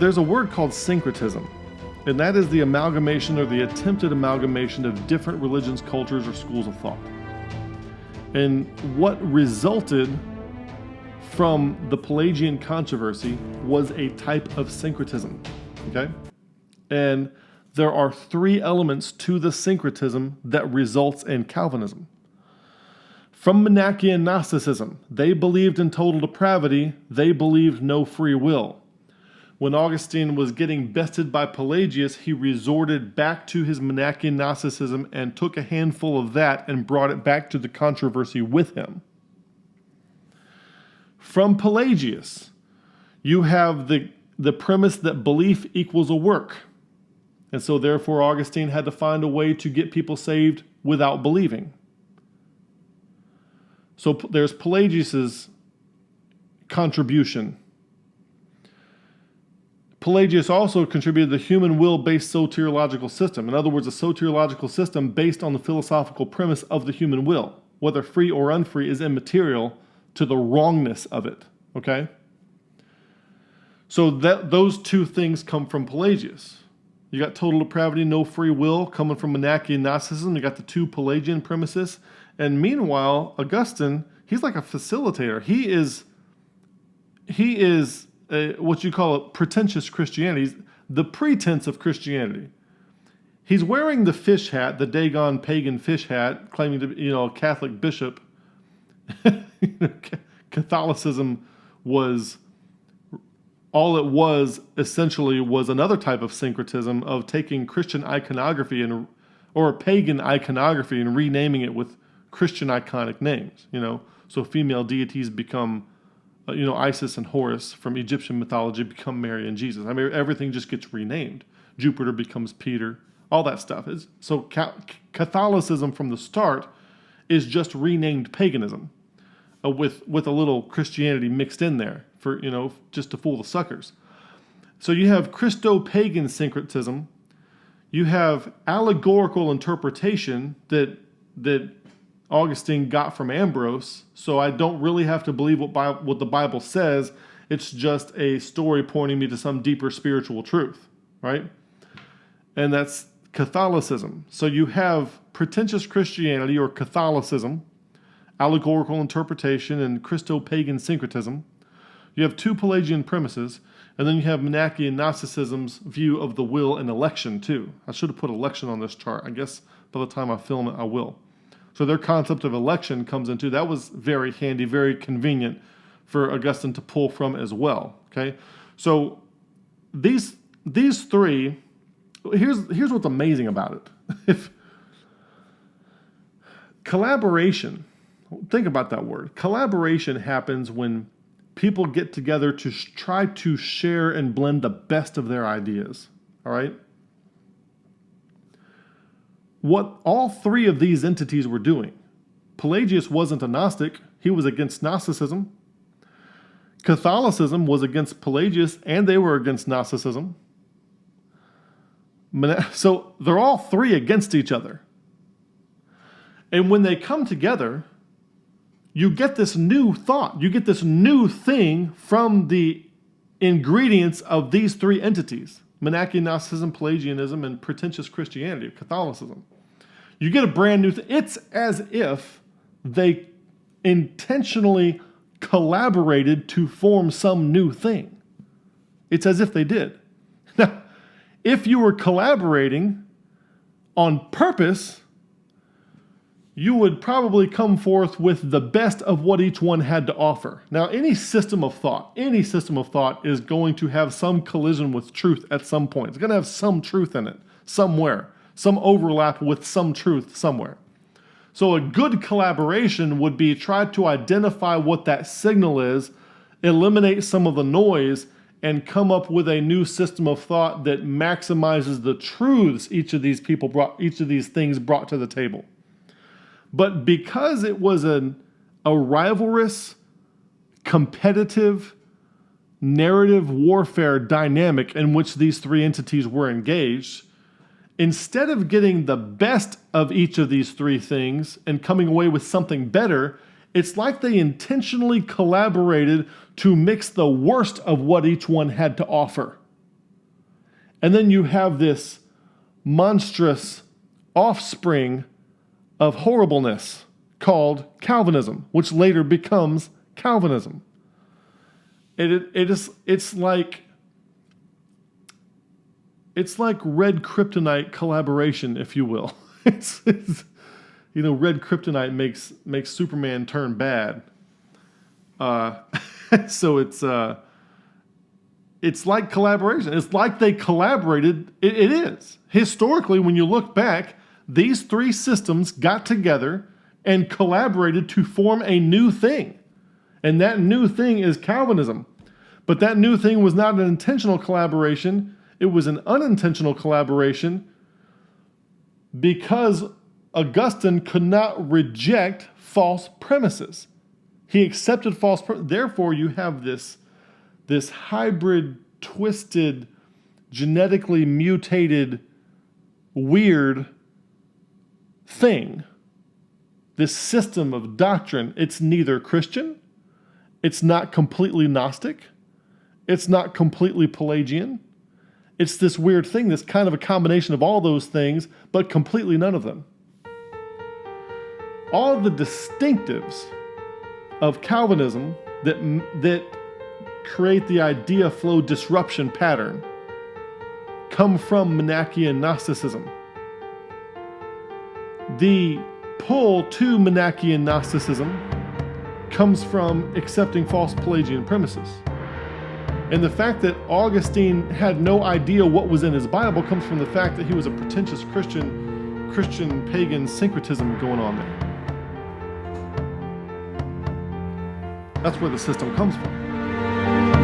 there's a word called syncretism, and that is the amalgamation or the attempted amalgamation of different religions, cultures, or schools of thought. And what resulted from the Pelagian controversy was a type of syncretism, okay? And there are three elements to the syncretism that results in Calvinism. From Manichaean Gnosticism, they believed in total depravity, they believed no free will. When Augustine was getting bested by Pelagius, he resorted back to his Manichaean Gnosticism and took a handful of that and brought it back to the controversy with him. From Pelagius, you have the premise that belief equals a work. And so therefore Augustine had to find a way to get people saved without believing. So there's Pelagius's contribution. Pelagius also contributed the human will-based soteriological system. In other words, a soteriological system based on the philosophical premise of the human will. Whether free or unfree is immaterial to the wrongness of it, okay? So those two things come from Pelagius. You got total depravity, no free will, coming from Manichaean Gnosticism. You got the two Pelagian premises. And meanwhile, Augustine, he's like a facilitator. He is what you call a pretentious Christianity. He's the pretense of Christianity. He's wearing the fish hat, the Dagon pagan fish hat, claiming to be, a Catholic bishop. Catholicism was, all it was essentially was another type of syncretism of taking Christian iconography or pagan iconography and renaming it with Christian iconic names, So female deities become, Isis and Horus from Egyptian mythology become Mary and Jesus. I mean, everything just gets renamed. Jupiter becomes Peter. All that stuff. So Catholicism from the start is just renamed paganism with a little Christianity mixed in there for, just to fool the suckers. So you have Christo-pagan syncretism. You have allegorical interpretation that Augustine got from Ambrose, so I don't really have to believe what the Bible says. It's just a story pointing me to some deeper spiritual truth, right? And that's Catholicism. So you have pretentious Christianity or Catholicism, allegorical interpretation, and Christo-pagan syncretism. You have two Pelagian premises, and then you have Manichaean Gnosticism's view of the will and election too. I should have put election on this chart. I guess by the time I film it, I will. So their concept of election comes into, that was very handy, very convenient for Augustine to pull from as well, okay? So these three, here's what's amazing about it. If collaboration, think about that word. Collaboration happens when people get together to try to share and blend the best of their ideas, all right? What all three of these entities were doing. Pelagius wasn't a Gnostic. He was against Gnosticism. Catholicism was against Pelagius, and they were against Gnosticism. So they're all three against each other. And when they come together, you get this new thought. You get this new thing from the ingredients of these three entities. Manichaean Gnosticism, Pelagianism, and pretentious Christianity, Catholicism. You get a brand new thing. It's as if they intentionally collaborated to form some new thing. It's as if they did. Now, if you were collaborating on purpose, you would probably come forth with the best of what each one had to offer. Now, any system of thought is going to have some collision with truth at some point. It's going to have some truth in it somewhere, some overlap with some truth somewhere. So a good collaboration would be try to identify what that signal is, eliminate some of the noise, and come up with a new system of thought that maximizes the truths each of these things brought to the table. But because it was a rivalrous, competitive, narrative warfare dynamic in which these three entities were engaged, instead of getting the best of each of these three things and coming away with something better, it's like they intentionally collaborated to mix the worst of what each one had to offer. And then you have this monstrous offspring of horribleness called Calvinism, which later becomes Calvinism. It's like red kryptonite collaboration, if you will. It's red kryptonite makes Superman turn bad. So it's like collaboration. It's like they collaborated. It is. Historically, when you look back, these three systems got together and collaborated to form a new thing. And that new thing is Calvinism. But that new thing was not an intentional collaboration. It was an unintentional collaboration because Augustine could not reject false premises. He accepted false premises. Therefore, you have this hybrid, twisted, genetically mutated, weird thing. This system of doctrine. It's neither Christian. It's not completely Gnostic. It's not completely Pelagian. It's this weird thing that's kind of a combination of all those things, but completely none of them. All of the distinctives of Calvinism that create the idea flow disruption pattern come from Manichaean Gnosticism. The pull to Manichaean Gnosticism comes from accepting false Pelagian premises. And the fact that Augustine had no idea what was in his Bible comes from the fact that he was a pretentious Christian pagan syncretism going on there. That's where the system comes from.